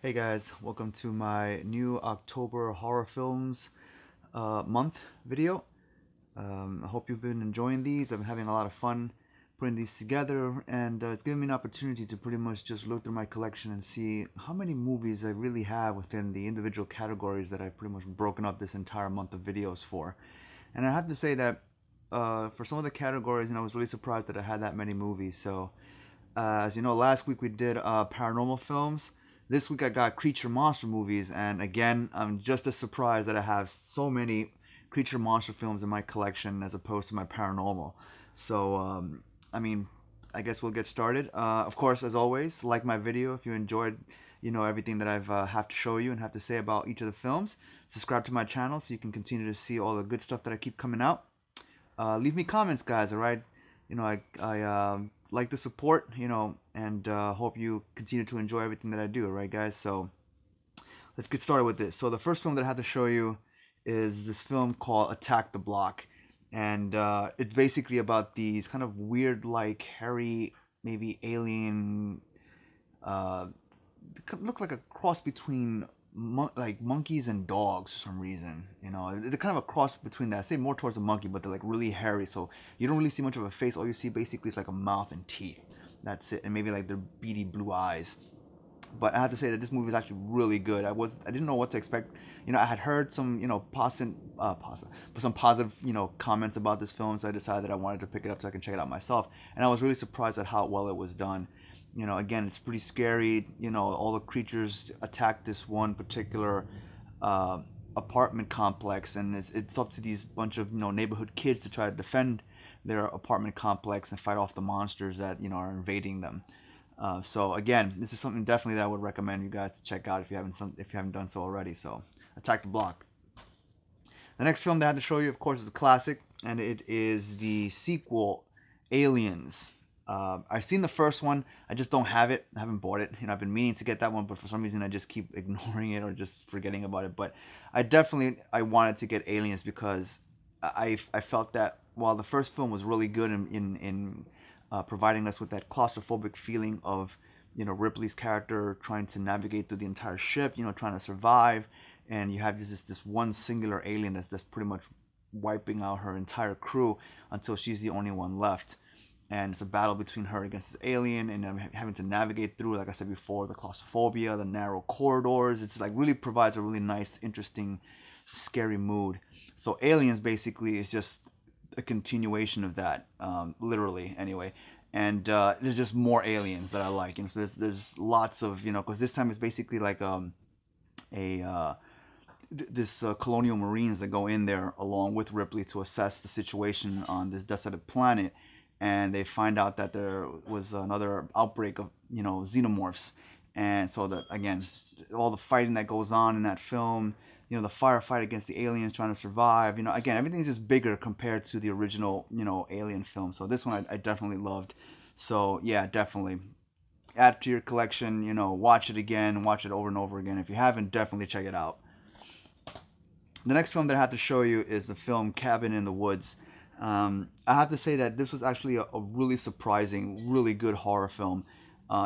Hey guys, welcome to my new October horror films month video. I hope you've been enjoying these. I've been having a lot of fun putting these together, and it's given me an opportunity to pretty much just look through my collection and see how many movies I really have within the individual categories that I've pretty much broken up this entire month of videos for. And I have to say that for some of the categories, I was really surprised that I had that many movies. So, as you know, last week we did paranormal films. This week I got creature monster movies, and again, I'm just as surprised that I have so many creature monster films in my collection as opposed to my paranormal. So, I guess we'll get started. Of course, as always, like my video if you enjoyed, everything that I've have to show you and have to say about each of the films. Subscribe to my channel so you can continue to see all the good stuff that I keep coming out. Leave me comments, guys. All right, I like the support, and hope you continue to enjoy everything that I do. All right, guys. So let's get started with this. So the first film that I had to show you is this film called Attack the Block, and it's basically about these kind of weird, like hairy, maybe alien, uh, look like a cross between like monkeys and dogs for some reason. They're kind of a cross between that. I say more towards a monkey, but they're like really hairy, so you don't really see much of a face. All you see basically is like a mouth and teeth. That's it, and maybe like their beady blue eyes. But I have to say that this movie is actually really good. I didn't know what to expect. I had heard some some positive comments about this film, so I decided that I wanted to pick it up so I can check it out myself. And I was really surprised at how well it was done. Again, it's pretty scary. All the creatures attack this one particular apartment complex, and it's up to these bunch of neighborhood kids to try to defend their apartment complex and fight off the monsters that are invading them. So again, this is something definitely that I would recommend you guys to check out if you haven't done so already. So, Attack the Block. The next film that I had to show you, of course, is a classic, and it is the sequel, Aliens. I've seen the first one. I just don't have it. I haven't bought it. I've been meaning to get that one, but for some reason I just keep ignoring it or just forgetting about it. But I wanted to get Aliens because I felt that while the first film was really good in providing us with that claustrophobic feeling of Ripley's character trying to navigate through the entire ship, trying to survive, and you have this one singular alien that's pretty much wiping out her entire crew until she's the only one left. And it's a battle between her against this alien, and having to navigate through, like I said before, the claustrophobia, the narrow corridors. It's like really provides a really nice, interesting, scary mood. So Aliens basically is just a continuation of that, literally anyway. And there's just more aliens that I like. So there's lots of because this time it's basically like this colonial marines that go in there along with Ripley to assess the situation on this desolate planet, and they find out that there was another outbreak of xenomorphs, and so that again, all the fighting that goes on in that film, the firefight against the aliens trying to survive, again, everything's just bigger compared to the original Alien film. So this one I definitely loved. So yeah, definitely add to your collection. Watch it again, watch it over and over again. If you haven't, definitely check it out. The next film that I have to show you is the film Cabin in the Woods. I have to say that this was actually a really surprising, really good horror film.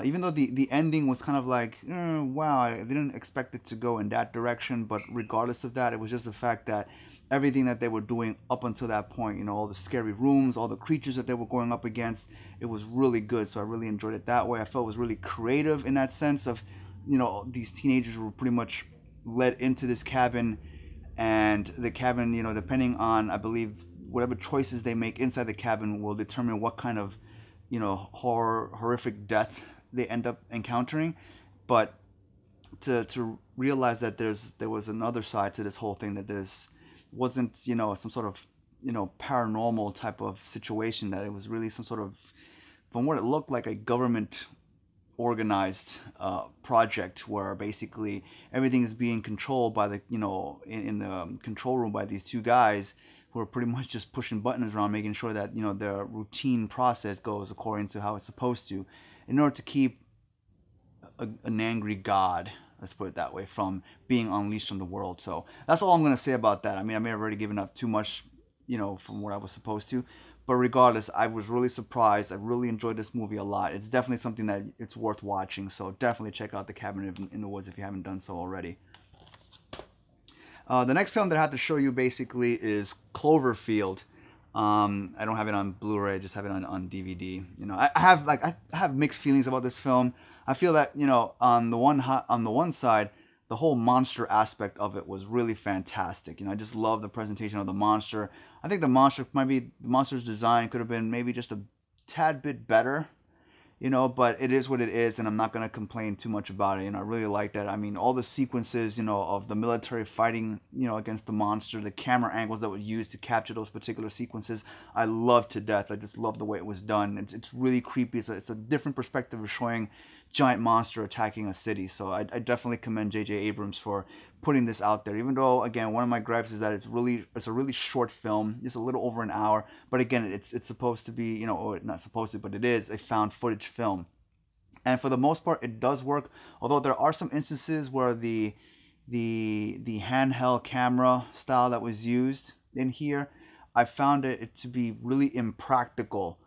Even though the ending was kind of like, wow, I didn't expect it to go in that direction. But regardless of that, it was just the fact that everything that they were doing up until that point, all the scary rooms, all the creatures that they were going up against, it was really good. So I really enjoyed it that way. I felt it was really creative in that sense of, these teenagers were pretty much led into this cabin, and the cabin, depending on, I believe, whatever choices they make inside the cabin will determine what kind of horrific death they end up encountering. But to realize that there was another side to this whole thing, that this wasn't some sort of paranormal type of situation, that it was really some sort of, from what it looked like, a government organized project where basically everything is being controlled by the in the control room by these two guys who are pretty much just pushing buttons around, making sure that the routine process goes according to how it's supposed to, in order to keep an angry god, let's put it that way, from being unleashed on the world. So that's all I'm going to say about that. I mean, I may have already given up too much, from what I was supposed to, But regardless, I was really surprised. I really enjoyed this movie a lot. It's definitely something that it's worth watching. So definitely check out The Cabin in the Woods if you haven't done so already. The next film that I have to show you basically is Cloverfield. I don't have it on Blu-ray; I just have it on DVD. You know, I have mixed feelings about this film. I feel that, you know, on the one side, the whole monster aspect of it was really fantastic. You know, I just love the presentation of the monster. I think the monster's design could have been maybe just a tad bit better, you know, but it is what it is, and I'm not going to complain too much about it. You know, I really like that. I mean, all the sequences, you know, of the military fighting, you know, against the monster, the camera angles that were used to capture those particular sequences, I love to death. I just love the way it was done. It's really creepy. It's a different perspective of showing giant monster attacking a city. So I definitely commend J.J. Abrams for putting this out there. Even though, again, one of my gripes is that it's a really short film, just a little over an hour. But again, it's supposed to be, you know, or not supposed to, but it is a found footage film. And for the most part, it does work. Although there are some instances where the handheld camera style that was used in here, I found it to be really impractical,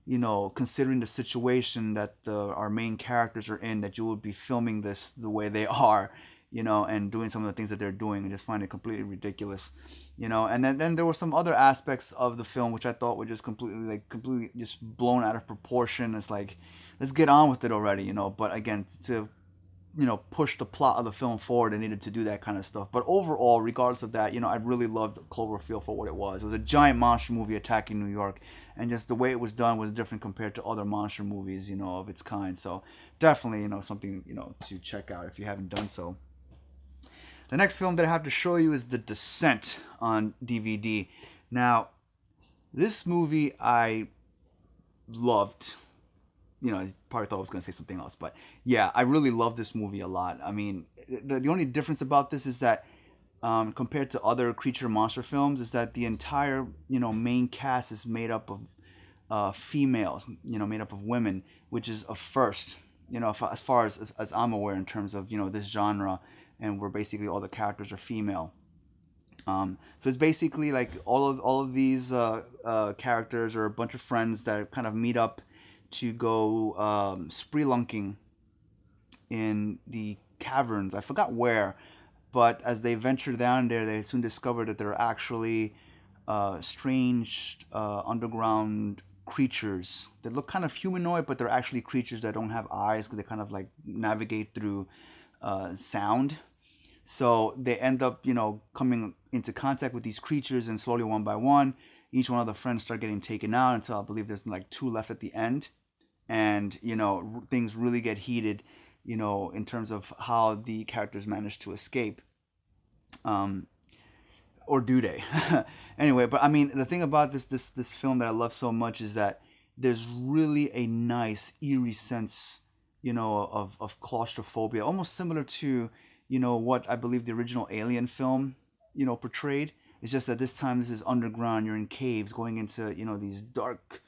you know, considering the situation that our main characters are in, that you would be filming this the way they are, you know, and doing some of the things that they're doing, and just find it completely ridiculous, you know. And then there were some other aspects of the film which I thought were just completely just blown out of proportion. It's like, let's get on with it already, you know. But again, to, you know, push the plot of the film forward, and needed to do that kind of stuff. But overall, regardless of that, you know, I really loved Cloverfield for what it was. It was a giant monster movie attacking New York, and just the way it was done was different compared to other monster movies, you know, of its kind. So definitely, you know, something, you know, to check out if you haven't done so. The next film that I have to show you is The Descent on DVD. Now, this movie I loved. You know, I probably thought I was going to say something else, but yeah, I really love this movie a lot. I mean, the only difference about this is that compared to other creature monster films, is that the entire, you know, main cast is made up of females, you know, made up of women, which is a first, you know, as far as I'm aware in terms of, you know, this genre, and where basically all the characters are female. So it's basically like all of these characters are a bunch of friends that kind of meet up to go spelunking in the caverns. I forgot where, but as they venture down there, they soon discover that there are actually strange underground creatures that look kind of humanoid, but they're actually creatures that don't have eyes, because they kind of like navigate through sound. So they end up, you know, coming into contact with these creatures, and slowly, one by one, each one of the friends start getting taken out, until I believe there's like 2 left at the end. And, you know, things really get heated, you know, in terms of how the characters manage to escape. Or do they? Anyway, but I mean, the thing about this film that I love so much is that there's really a nice, eerie sense, you know, of claustrophobia, almost similar to, you know, what I believe the original Alien film, you know, portrayed. It's just that this time this is underground. You're in caves, going into, you know, these dark,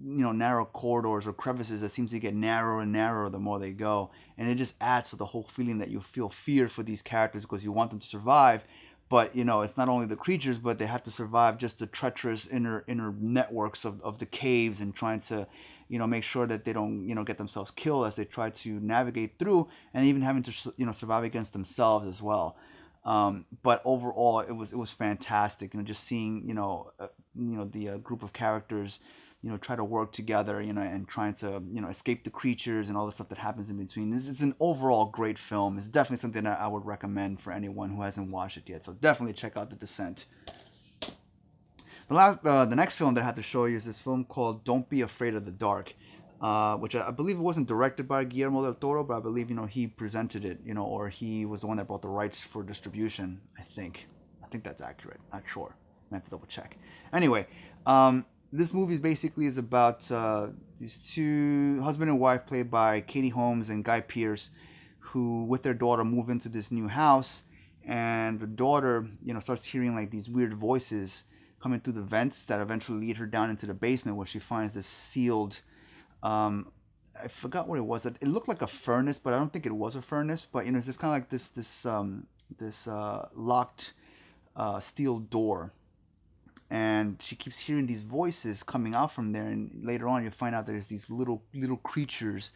you know, narrow corridors or crevices that seems to get narrower and narrower the more they go, and it just adds to the whole feeling that you feel fear for these characters, because you want them to survive. But, you know, it's not only the creatures, but they have to survive just the treacherous inner networks of the caves, and trying to, you know, make sure that they don't, you know, get themselves killed as they try to navigate through, and even having to, you know, survive against themselves as well. But overall, it was fantastic. You know, just seeing, the group of characters, you know, try to work together, you know, and trying to, you know, escape the creatures and all the stuff that happens in between. This is an overall great film. It's definitely something that I would recommend for anyone who hasn't watched it yet. So definitely check out The Descent. The next film that I have to show you is this film called Don't Be Afraid of the Dark, which I believe it wasn't directed by Guillermo del Toro, but I believe, you know, he presented it, you know, or he was the one that bought the rights for distribution. I think that's accurate. Not sure. I have to double check. Anyway, this movie basically is about these two husband and wife, played by Katie Holmes and Guy Pearce, who with their daughter move into this new house, and the daughter, you know, starts hearing like these weird voices coming through the vents that eventually lead her down into the basement, where she finds this sealed, I forgot what it was. It looked like a furnace, but I don't think it was a furnace. But, you know, it's just kind of like this locked steel door. and she keeps hearing these voices coming out from there. And later on, you find out there's these little creatures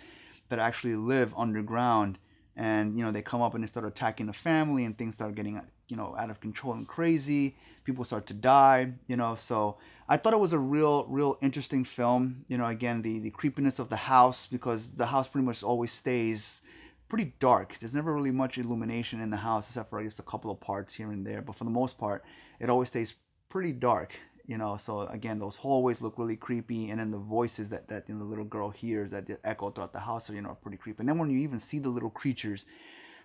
that actually live underground, and they come up and they start attacking the family, and things start getting out of control and crazy. People start to die. So I thought it was a real interesting film. Again, the creepiness of the house, because the house pretty much always stays pretty dark. There's never really much illumination in the house except for just a couple of parts here and there, but for the most part it always stays pretty dark. So again, those hallways look really creepy, and then the voices that the little girl hears that echo throughout the house are pretty creepy. And then when you even see the little creatures,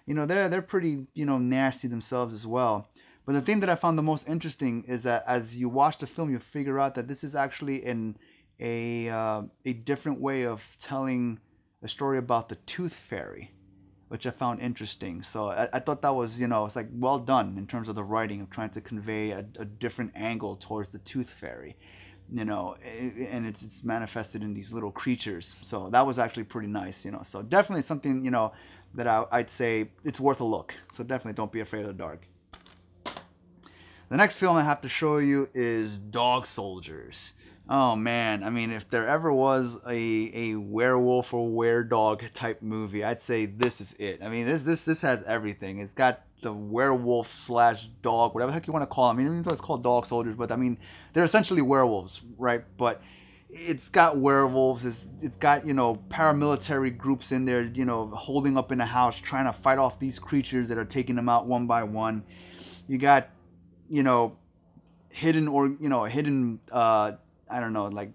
they're pretty nasty themselves as well. But the thing that I found the most interesting is that as you watch the film, you figure out that this is actually a different way of telling a story about the Tooth Fairy, which I found interesting. So I thought that was, it's like well done in terms of the writing of trying to convey a different angle towards the Tooth Fairy, and it's manifested in these little creatures. So that was actually pretty nice, So definitely something, that I'd say it's worth a look. So definitely don't be afraid of the dark. The next film I have to show you is Dog Soldiers. Oh man, I mean, if there ever was a werewolf or were-dog type movie, I'd say this is it. I mean, this has everything. It's got the werewolf slash dog, whatever the heck you want to call them. I mean, even though it's called Dog Soldiers, but I mean, they're essentially werewolves, right? But it's got werewolves. It's got paramilitary groups in there, holding up in a house trying to fight off these creatures that are taking them out one by one. You got hidden I don't know, like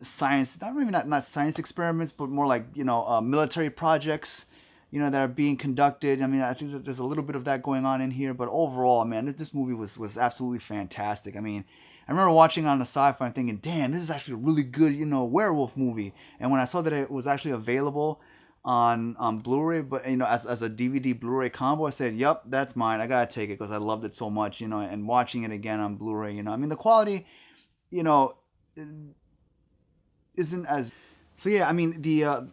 science, not science experiments, but more like military projects that are being conducted. I mean, I think that there's a little bit of that going on in here, but overall, man, this movie was absolutely fantastic. I mean, I remember watching it on the Sci-Fi and thinking, damn, this is actually a really good werewolf movie. And when I saw that it was actually available on Blu-ray, but as a DVD Blu-ray combo, I said, yep, that's mine. I gotta take it because I loved it so much, and watching it again on Blu-ray, I mean, the quality isn't as, so yeah, I mean, the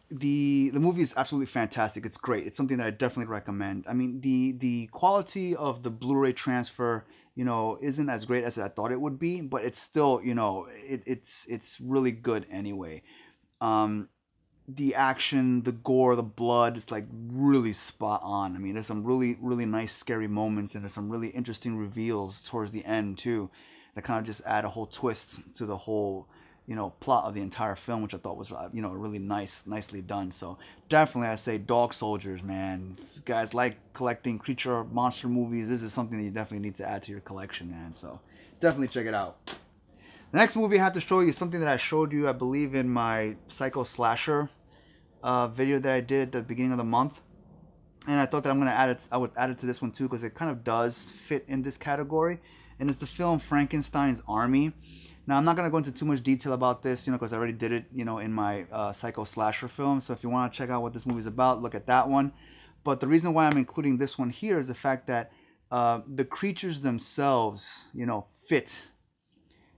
movie is absolutely fantastic. It's great. It's something that I definitely recommend. I mean, the quality of the Blu-ray transfer isn't as great as I thought it would be, but it's still it's really good anyway. The action, the gore, the blood, it's like really spot on. I mean, there's some really nice scary moments, and there's some really interesting reveals towards the end too, that kind of just add a whole twist to the whole plot of the entire film, which I thought was really nicely done. So definitely I say Dog Soldiers, man. If you guys like collecting creature monster movies, this is something that you definitely need to add to your collection, man. So definitely check it out. The next movie I have to show you is something that I showed you, I believe, in my Psycho Slasher video that I did at the beginning of the month, and I thought that I would add it to this one too, because it kind of does fit in this category, and it's the film Frankenstein's Army. Now, I'm not going to go into too much detail about this, because I already did it, in my Psycho Slasher film. So if you want to check out what this movie is about, look at that one. But the reason why I'm including this one here is the fact that the creatures themselves, fit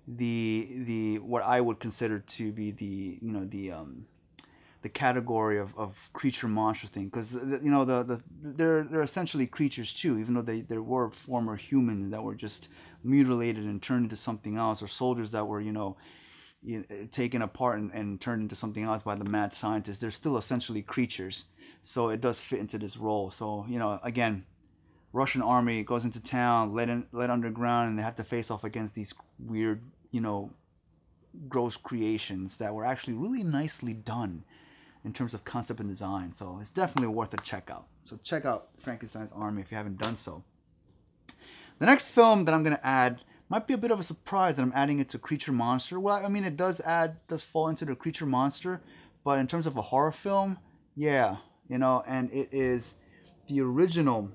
the what I would consider to be the category of creature monster thing, because they're essentially creatures too, even though they were former humans that were just mutilated and turned into something else, or soldiers that were taken apart and turned into something else by the mad scientists. They're still essentially creatures, so it does fit into this role. So again, Russian army goes into town, led underground, and they have to face off against these weird gross creations that were actually really nicely done in terms of concept and design. So it's definitely worth a check out. So check out Frankenstein's Army if you haven't done so. The next film that I'm going to add might be a bit of a surprise that I'm adding it to creature monster. Well, I mean, it does fall into the creature monster, but in terms of a horror film, yeah, and it is the original,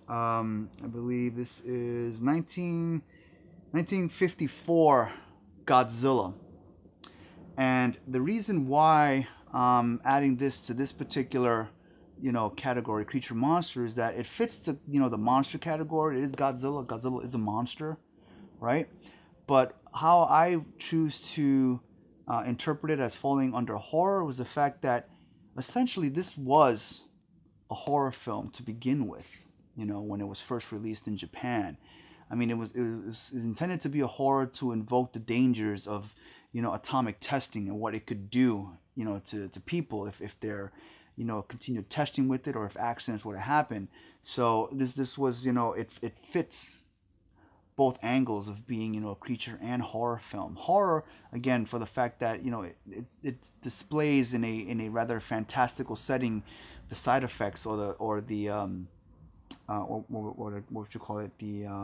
I believe this is 1954 Godzilla. And the reason why adding this to this particular category, creature monster, is that it fits the the monster category. It is Godzilla. Godzilla is a monster, right? But how I choose to interpret it as falling under horror was the fact that essentially this was a horror film to begin with, when it was first released in Japan. I mean, it was intended to be a horror to invoke the dangers of, atomic testing and what it could do, to people if they're, continued testing with it, or if accidents were to happen. So this was, it fits both angles of being, a creature and horror film. Horror, again, for the fact that, it displays in a rather fantastical setting the side effects, or what would you call it, the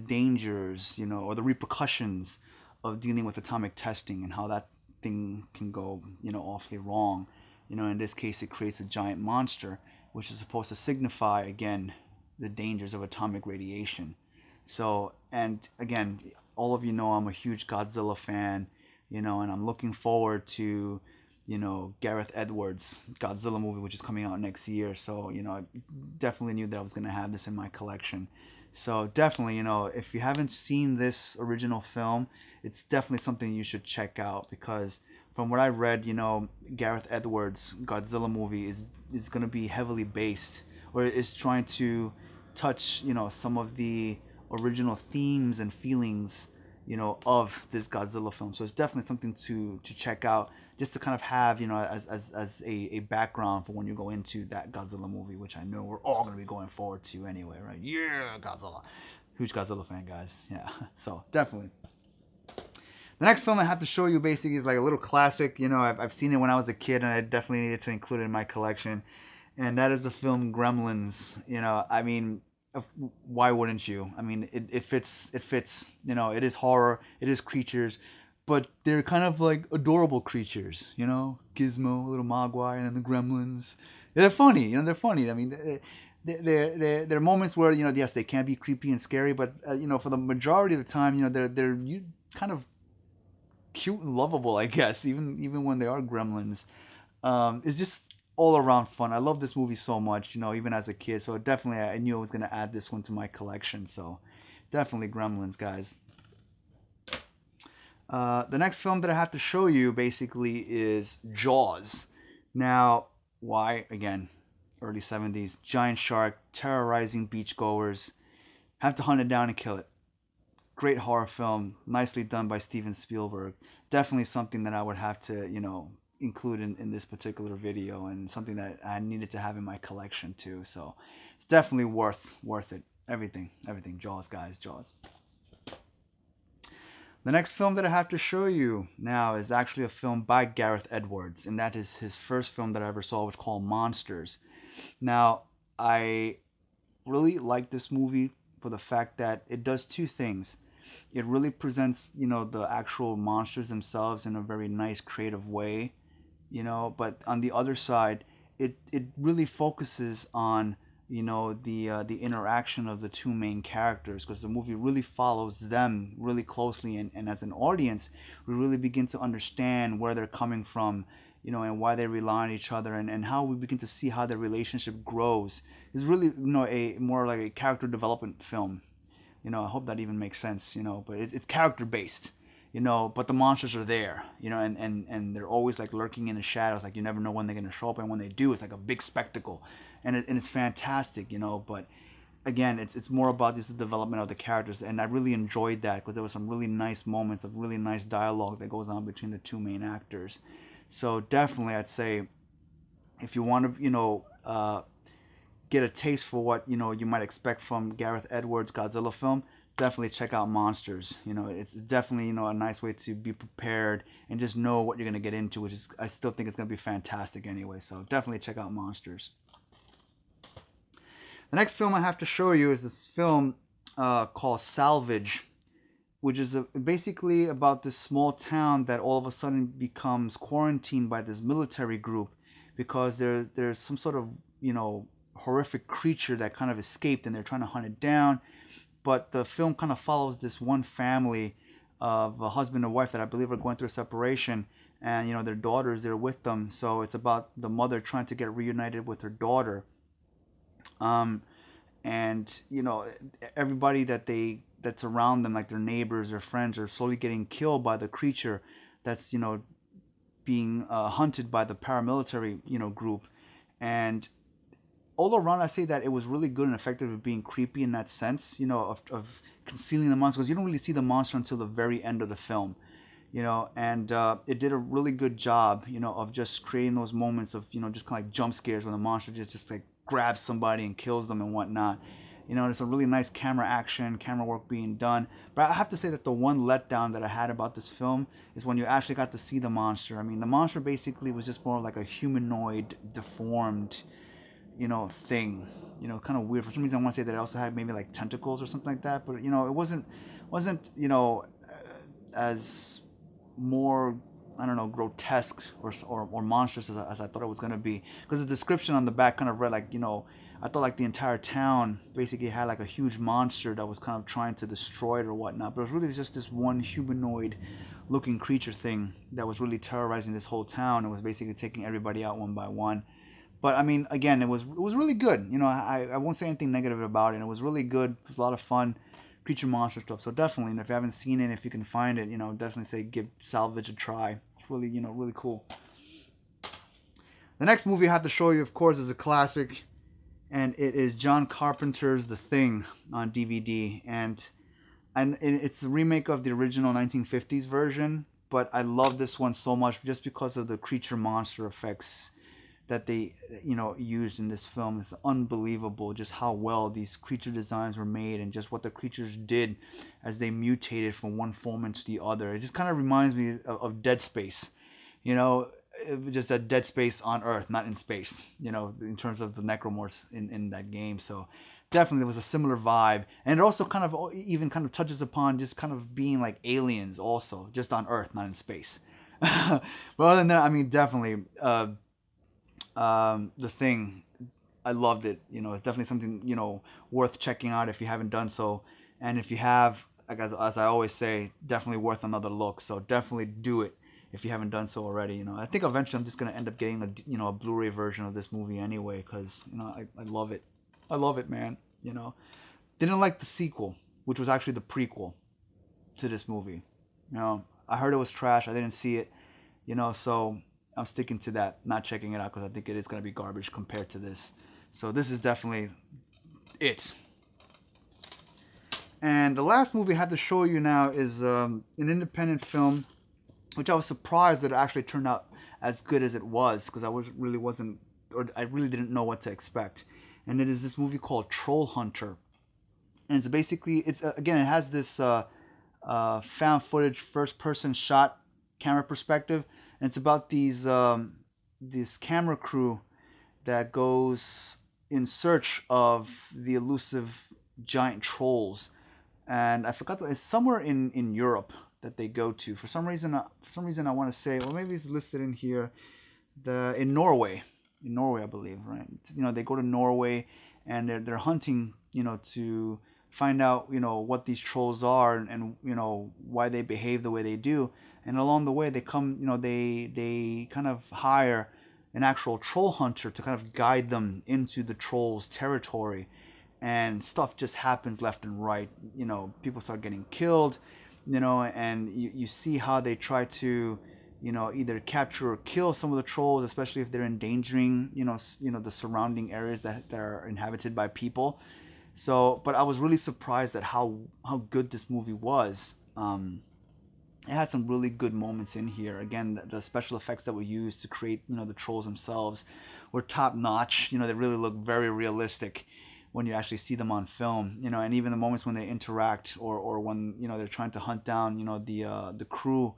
dangers, or the repercussions of dealing with atomic testing, and how that thing can go, awfully wrong. In this case, it creates a giant monster, which is supposed to signify, again, the dangers of atomic radiation. So, and again, all of you know I'm a huge Godzilla fan, and I'm looking forward to, Gareth Edwards' Godzilla movie, which is coming out next year. So, I definitely knew that I was going to have this in my collection. So definitely, if you haven't seen this original film, it's definitely something you should check out, because from what I read, Gareth Edwards' Godzilla movie is going to be heavily based, or is trying to touch, some of the original themes and feelings, of this Godzilla film. So it's definitely something to check out, just to kind of have, as a background for when you go into that Godzilla movie, which I know we're all going to be going forward to anyway, right? Yeah, Godzilla. Huge Godzilla fan, guys. Yeah, so definitely. The next film I have to show you basically is like a little classic. I've seen it when I was a kid, and I definitely needed to include it in my collection. And that is the film Gremlins. I mean, why wouldn't you? I mean, it fits. It fits. It is horror. It is creatures, but they're kind of like adorable creatures. Gizmo, little Mogwai, and then the Gremlins. They're funny. They're funny. I mean, there are moments where, yes, they can be creepy and scary, but for the majority of the time, they're kind of cute and lovable, I guess, even when they are gremlins. It's just all around fun. I love this movie so much, even as a kid. So definitely, I knew I was gonna add this one to my collection. So definitely Gremlins, guys. The next film that I have to show you basically is Jaws. Now, why? Again, early 70s, giant shark terrorizing beachgoers. Have to hunt it down and kill it. Great horror film, nicely done by Steven Spielberg. Definitely something that I would have to, include in this particular video, and something that I needed to have in my collection too. So it's definitely worth it. Everything. Jaws, guys, Jaws. The next film that I have to show you now is actually a film by Gareth Edwards, and that is his first film that I ever saw, which is called Monsters. Now, I really like this movie for the fact that it does two things. It really presents, the actual monsters themselves in a very nice, creative way, but on the other side, it really focuses on, the interaction of the two main characters, because the movie really follows them really closely, and as an audience, we really begin to understand where they're coming from, and why they rely on each other, and how we begin to see how their relationship grows. It's really, a more like a character development film. I hope that even makes sense, but it's character based, but the monsters are there, and they're always like lurking in the shadows. Like, you never know when they're going to show up, and when they do, it's like a big spectacle, and it's fantastic, but again, it's more about just the development of the characters, and I really enjoyed that, because there were some really nice moments of really nice dialogue that goes on between the two main actors. So definitely, I'd say, if you want to, get a taste for what you might expect from Gareth Edwards' Godzilla film, definitely check out Monsters. It's definitely a nice way to be prepared and just know what you're gonna get into, which is, I still think it's gonna be fantastic anyway. So definitely check out Monsters. The next film I have to show you is this film called Salvage, which is basically about this small town that all of a sudden becomes quarantined by this military group, because there's some sort of horrific creature that kind of escaped, and they're trying to hunt it down. But the film kind of follows this one family of a husband and wife that I believe are going through a separation, and their daughters, they're with them. So it's about the mother trying to get reunited with her daughter, and everybody that's around them, like their neighbors or friends, are slowly getting killed by the creature that's being hunted by the paramilitary group. And all around, I say that it was really good and effective at being creepy in that sense, you know, of concealing the monster, because you don't really see the monster until the very end of the film, you know, and it did a really good job, you know, of just creating those moments of, you know, just kind of like jump scares when the monster just like grabs somebody and kills them and whatnot. You know, there's a really nice camera action, camera work being done. But I have to say that the one letdown that I had about this film is when you actually got to see the monster. I mean, the monster basically was just more like a humanoid, deformed, you know, thing. You know, kind of weird. For some reason, I want to say that it also had maybe like tentacles or something like that. But, you know, it wasn't you know, as more, I don't know, grotesque or monstrous as I thought it was going to be. Because the description on the back kind of read like, you know, I thought like the entire town basically had like a huge monster that was kind of trying to destroy it or whatnot. But it was really just this one humanoid looking creature thing that was really terrorizing this whole town and was basically taking everybody out one by one. But I mean, again, it was really good. You know, I won't say anything negative about it. It was really good. It was a lot of fun, creature monster stuff. So definitely, and if you haven't seen it, if you can find it, you know, definitely say give Salvage a try. It's really, you know, really cool. The next movie I have to show you, of course, is a classic. And it is John Carpenter's The Thing on DVD, and it's the remake of the original 1950s version. But I love this one so much just because of the creature monster effects that they, you know, used in this film. It's unbelievable just how well these creature designs were made and just what the creatures did as they mutated from one form into the other. It just kind of reminds me of Dead Space, you know. It was just a Dead Space on Earth, not in space, you know, in terms of the necromorphs in that game. So definitely it was a similar vibe. And it also kind of even kind of touches upon just kind of being like aliens also, just on Earth, not in space. But other than that, I mean, definitely The Thing, I loved it. You know, it's definitely something, you know, worth checking out if you haven't done so. And if you have, as I always say, definitely worth another look. So definitely do it if you haven't done so already. You know, I think eventually I'm just gonna end up getting a Blu-ray version of this movie anyway, because, you know, I love it. I love it, man. You know, didn't like the sequel, which was actually the prequel to this movie. You know, I heard it was trash. I didn't see it. You know, so I'm sticking to that, not checking it out, because I think it is gonna be garbage compared to this. So this is definitely it. And the last movie I have to show you now is an independent film, which I was surprised that it actually turned out as good as it was, because I really didn't know what to expect. And it is this movie called Troll Hunter, and it's basically, again, it has this found footage, first person shot camera perspective, and it's about this camera crew that goes in search of the elusive giant trolls, and I forgot, it's somewhere in Europe that they go to. For some reason I want to say, well, maybe it's listed in here, in Norway, I believe, right? You know, they go to Norway and they're hunting, you know, to find out, you know, what these trolls are and you know, why they behave the way they do. And along the way they come, you know, they kind of hire an actual troll hunter to kind of guide them into the trolls' territory, and stuff just happens left and right. You know, people start getting killed, you know, and you see how they try to, you know, either capture or kill some of the trolls, especially if they're endangering, you know, the surrounding areas that are inhabited by people. So, but I was really surprised at how good this movie was. It had some really good moments in here. Again, the special effects that were used to create, you know, the trolls themselves were top notch. You know, they really look very realistic when you actually see them on film, you know, and even the moments when they interact or when, you know, they're trying to hunt down, you know, the crew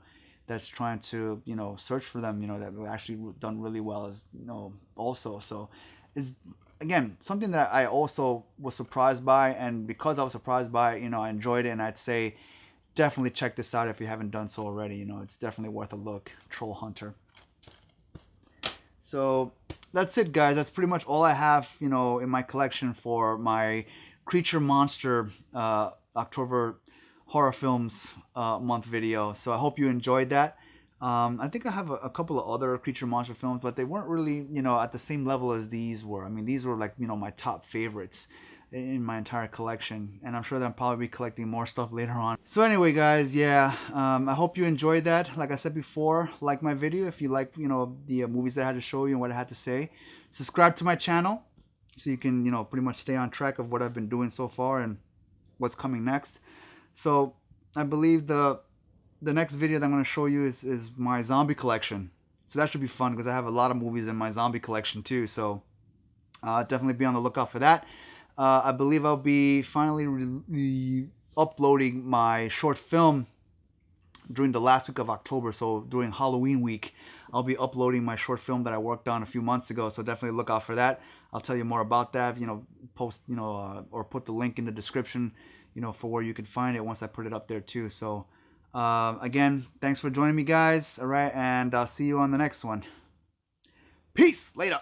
that's trying to, you know, search for them, you know, that were actually done really well, as, you know, also. So is, again, something that I also was surprised by, and because I was surprised by it, you know, I enjoyed it, and I'd say definitely check this out if you haven't done so already. You know, it's definitely worth a look. Troll Hunter. So that's it, guys. That's pretty much all I have, you know, in my collection for my Creature Monster October Horror Films month video. So I hope you enjoyed that. I think I have a couple of other Creature Monster films, but they weren't really, you know, at the same level as these were. I mean, these were like, you know, my top favorites in my entire collection, and I'm sure that I'll probably be collecting more stuff later on. So anyway, guys, yeah, I hope you enjoyed that. Like I said before, like my video if you like, you know, the movies that I had to show you and what I had to say. Subscribe to my channel. so you can, you know, pretty much stay on track of what I've been doing so far and what's coming next. So I believe the next video that I'm going to show you is my zombie collection. So that should be fun because I have a lot of movies in my zombie collection too. So definitely be on the lookout for that. I believe I'll be finally uploading my short film during the last week of October. So during Halloween week, I'll be uploading my short film that I worked on a few months ago. So definitely look out for that. I'll tell you more about that. You know, post, you know, or put the link in the description, you know, for where you can find it once I put it up there too. So again, thanks for joining me, guys. All right, and I'll see you on the next one. Peace. Later.